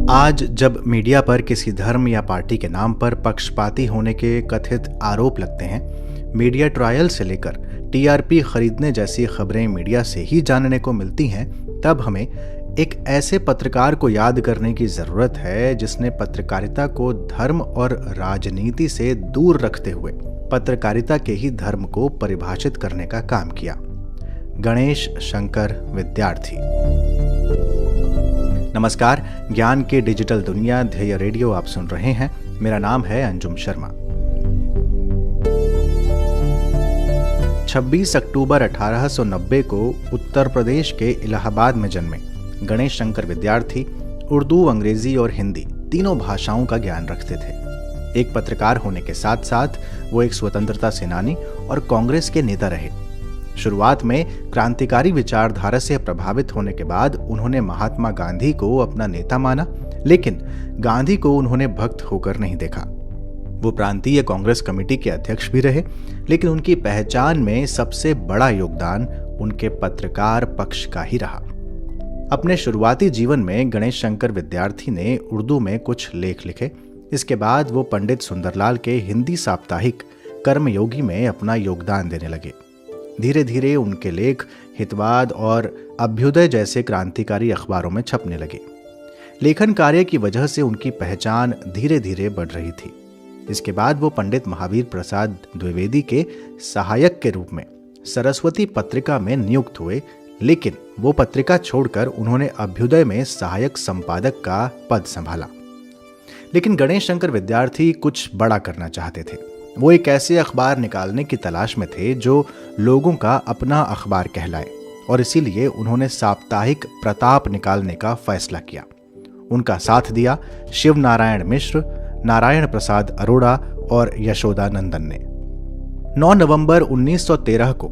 आज जब मीडिया पर किसी धर्म या पार्टी के नाम पर पक्षपाती होने के कथित आरोप लगते हैं, मीडिया ट्रायल से लेकर टीआरपी खरीदने जैसी खबरें मीडिया से ही जानने को मिलती हैं, तब हमें एक ऐसे पत्रकार को याद करने की जरूरत है जिसने पत्रकारिता को धर्म और राजनीति से दूर रखते हुए पत्रकारिता के ही धर्म को परिभाषित करने का काम किया। गणेश शंकर विद्यार्थी। नमस्कार, ज्ञान की डिजिटल दुनिया ध्येय रेडियो आप सुन रहे हैं। मेरा नाम है अंजुम शर्मा। 26 अक्टूबर 1890 को उत्तर प्रदेश के इलाहाबाद में जन्मे गणेश शंकर विद्यार्थी उर्दू, अंग्रेजी और हिंदी तीनों भाषाओं का ज्ञान रखते थे। एक पत्रकार होने के साथ साथ वो एक स्वतंत्रता सेनानी और कांग्रेस के नेता रहे। शुरुआत में क्रांतिकारी विचारधारा से प्रभावित होने के बाद उन्होंने महात्मा गांधी को अपना नेता माना, लेकिन गांधी को उन्होंने भक्त होकर नहीं देखा। वो प्रांतीय कांग्रेस कमेटी के अध्यक्ष भी रहे, लेकिन उनकी पहचान में सबसे बड़ा योगदान उनके पत्रकार पक्ष का ही रहा। अपने शुरुआती जीवन में गणेश शंकर विद्यार्थी ने उर्दू में कुछ लेख लिखे। इसके बाद वो पंडित सुंदरलाल के हिंदी साप्ताहिक कर्मयोगी में अपना योगदान देने लगे। धीरे धीरे उनके लेख हितवाद और अभ्युदय जैसे क्रांतिकारी अखबारों में छपने लगे। लेखन कार्य की वजह से उनकी पहचान धीरे धीरे बढ़ रही थी। इसके बाद वो पंडित महावीर प्रसाद द्विवेदी के सहायक के रूप में सरस्वती पत्रिका में नियुक्त हुए, लेकिन वो पत्रिका छोड़कर उन्होंने अभ्युदय में सहायक संपादक का पद संभाला। लेकिन गणेश शंकर विद्यार्थी कुछ बड़ा करना चाहते थे। वो एक ऐसे अखबार निकालने की तलाश में थे जो लोगों का अपना अखबार कहलाए, और इसीलिए उन्होंने साप्ताहिक प्रताप निकालने का फैसला किया। उनका साथ दिया शिव नारायण मिश्र, नारायण प्रसाद अरोड़ा और यशोदा नंदन ने। 9 नवंबर 1913 को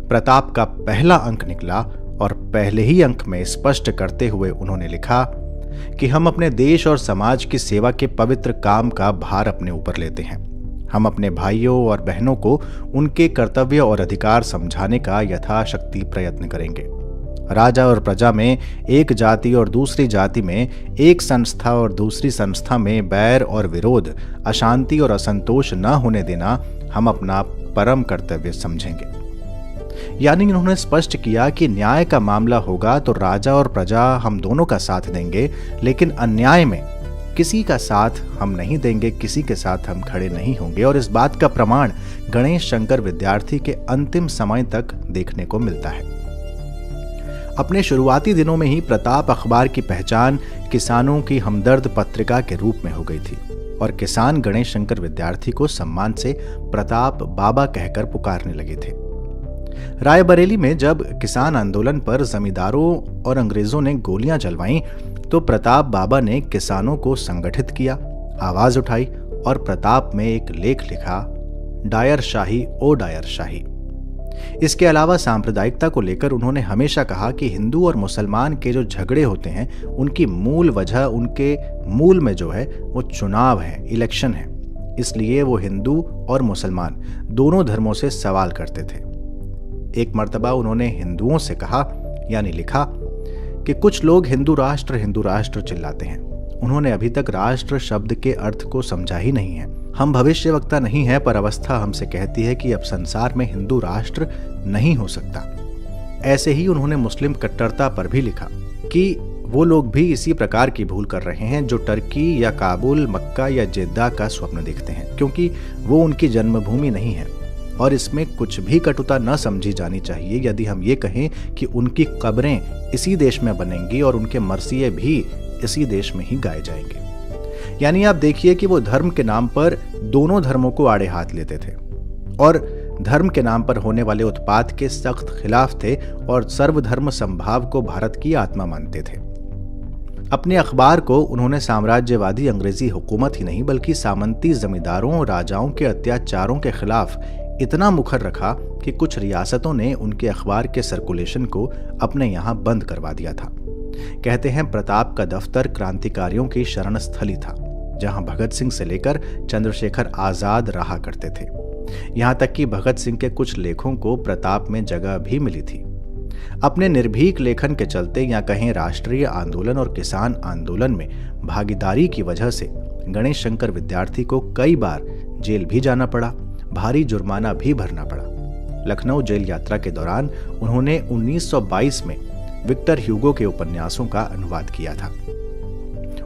प्रताप का पहला अंक निकला और पहले ही अंक में स्पष्ट करते हुए उन्होंने लिखा कि हम अपने देश और समाज की सेवा के पवित्र काम का भार अपने ऊपर लेते हैं। हम अपने भाइयों और बहनों को उनके कर्तव्य और अधिकार समझाने का यथाशक्ति प्रयत्न करेंगे। राजा और प्रजा में, एक जाति और दूसरी जाति में, एक संस्था और दूसरी संस्था में बैर और विरोध, अशांति और असंतोष न होने देना हम अपना परम कर्तव्य समझेंगे। यानी उन्होंने स्पष्ट किया कि न्याय का मामला होगा तो राजा और प्रजा हम दोनों का साथ देंगे, लेकिन अन्याय में किसी का साथ हम नहीं देंगे, किसी के साथ हम खड़े नहीं होंगे। और इस बात का प्रमाण गणेश शंकर विद्यार्थी के अंतिम समय तक देखने को मिलता है। अपने शुरुआती दिनों में ही प्रताप अखबार की पहचान किसानों की हमदर्द पत्रिका के रूप में हो गई थी, और किसान गणेश शंकर विद्यार्थी को सम्मान से प्रताप बाबा कहकर पुकारने लगे थे। रायबरेली में जब किसान आंदोलन पर जमींदारों और अंग्रेजों ने गोलियां चलवाईं, तो प्रताप बाबा ने किसानों को संगठित किया, आवाज उठाई और प्रताप में एक लेख लिखा, डायर शाही ओ डायर शाही। इसके अलावा सांप्रदायिकता को लेकर उन्होंने हमेशा कहा कि हिंदू और मुसलमान के जो झगड़े होते हैं, उनकी मूल वजह, उनके मूल में जो है वो चुनाव है, इलेक्शन है। इसलिए वो हिंदू और मुसलमान दोनों धर्मों से सवाल करते थे। एक मर्तबा उन्होंने हिंदुओं से कहा, यानी लिखा, कि कुछ लोग हिंदू राष्ट्र चिल्लाते हैं। उन्होंने अभी तक राष्ट्र शब्द के अर्थ को समझा ही नहीं है। हम भविष्यवक्ता नहीं है, पर अवस्था हमसे कहती है कि अब संसार में हिंदू राष्ट्र नहीं हो सकता। ऐसे ही उन्होंने मुस्लिम कट्टरता पर भी लिखा कि वो लोग भी इसी प्रकार की भूल कर रहे हैं जो टर्की या काबुल, मक्का या जेद्दा का स्वप्न देखते हैं, क्योंकि वो उनकी जन्मभूमि नहीं है और इसमें कुछ भी कटुता न समझी जानी चाहिए यदि हम ये कहें कि उनकी कब्रें इसी देश में बनेंगी और उनके मरसिये भी इसी देश में ही गाए जाएंगे। यानी आप देखिए कि वो धर्म के नाम पर दोनों धर्मों को आड़े हाथ लेते थे और धर्म के नाम पर होने वाले उत्पात के सख्त खिलाफ थे और सर्वधर्म संभाव को भारत की आत्मा मानते थे। अपने अखबार को उन्होंने साम्राज्यवादी अंग्रेजी हुकूमत ही नहीं, बल्कि सामंती जमींदारों और राजाओं के अत्याचारों के खिलाफ इतना मुखर रखा कि कुछ रियासतों ने उनके अखबार के सर्कुलेशन को अपने यहाँ बंद करवा दिया था। कहते हैं प्रताप का दफ्तर क्रांतिकारियों की शरण स्थली था, जहां भगत सिंह से लेकर चंद्रशेखर आजाद रहा करते थे। यहां तक कि भगत सिंह के कुछ लेखों को प्रताप में जगह भी मिली थी। अपने निर्भीक लेखन के चलते या कहें राष्ट्रीय आंदोलन और किसान आंदोलन में भागीदारी की वजह से गणेश शंकर विद्यार्थी को कई बार जेल भी जाना पड़ा, भारी जुर्माना भी भरना पड़ा। लखनऊ जेल यात्रा के दौरान उन्होंने 1922 में विक्टर ह्यूगो के उपन्यासों का अनुवाद किया था।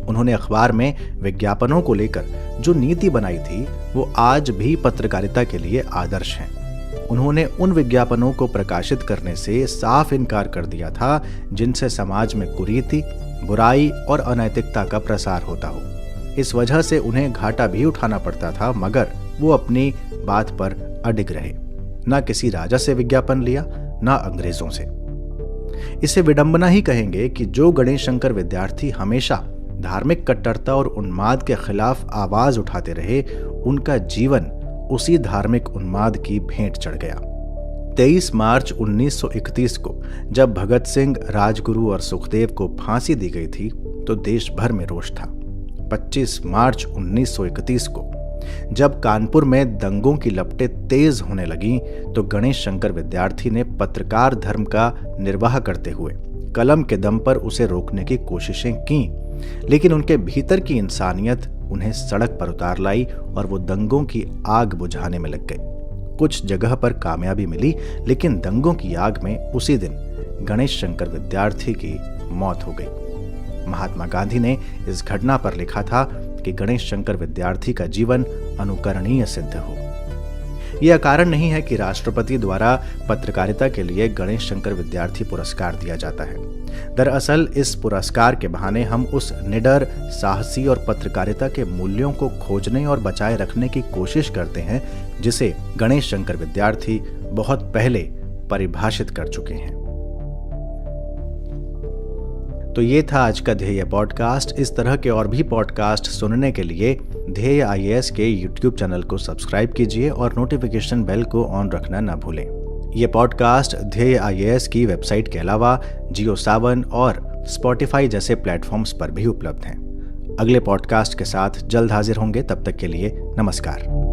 उन्होंने अखबार में विज्ञापनों को लेकर जो नीति बनाई थी वो आज भी पत्रकारिता के लिए आदर्श है। उन्होंने उन विज्ञापनों को प्रकाशित करने से साफ इनकार कर दिया था जिनसे समाज में कुरीति, बुराई और अनैतिकता का प्रसार होता हो। इस वजह से उन्हें घाटा भी उठाना पड़ता था, मगर वो अपनी बात पर अडिग रहे। ना किसी राजा से विज्ञापन लिया, ना अंग्रेजों से। इसे विडंबना ही कहेंगे कि जो गणेश शंकर विद्यार्थी हमेशा धार्मिक कट्टरता और उन्माद के खिलाफ आवाज उठाते रहे, उनका जीवन उसी धार्मिक उन्माद की भेंट चढ़ गया। 23 मार्च 1931 को जब भगत सिंह, राजगुरु और सुखदेव को फांसी दी गई थी तो देश भर में रोष था। 25 मार्च 1931 को जब कानपुर में दंगों की लपटें तेज होने लगीं तो गणेश शंकर विद्यार्थी ने पत्रकार धर्म का निर्वाह करते हुए कलम के दम पर उसे रोकने की कोशिशें की, लेकिन उनके भीतर की इंसानियत उन्हें सड़क पर उतार लाई और वो दंगों की आग बुझाने में लग गए। कुछ जगह पर कामयाबी मिली, लेकिन दंगों की आग में उसी दिन गणेश शंकर विद्यार्थी की मौत हो गई। महात्मा गांधी ने इस घटना पर लिखा था कि गणेश शंकर विद्यार्थी का जीवन अनुकरणीय सिद्ध हो। यह कारण नहीं है कि राष्ट्रपति द्वारा पत्रकारिता के लिए गणेश शंकर विद्यार्थी पुरस्कार दिया जाता है। दरअसल इस पुरस्कार के बहाने हम उस निडर, साहसी और पत्रकारिता के मूल्यों को खोजने और बचाए रखने की कोशिश करते हैं जिसे गणेश शंकर विद्यार्थी बहुत पहले परिभाषित कर चुके हैं। तो ये था आज का ध्येय पॉडकास्ट। इस तरह के और भी पॉडकास्ट सुनने के लिए ध्येय IAS के YouTube चैनल को सब्सक्राइब कीजिए और नोटिफिकेशन बेल को ऑन रखना ना भूलें। ये पॉडकास्ट ध्येय IAS की वेबसाइट के अलावा JioSaavn और Spotify जैसे प्लेटफॉर्म्स पर भी उपलब्ध हैं। अगले पॉडकास्ट के साथ जल्द हाजिर होंगे, तब तक के लिए नमस्कार।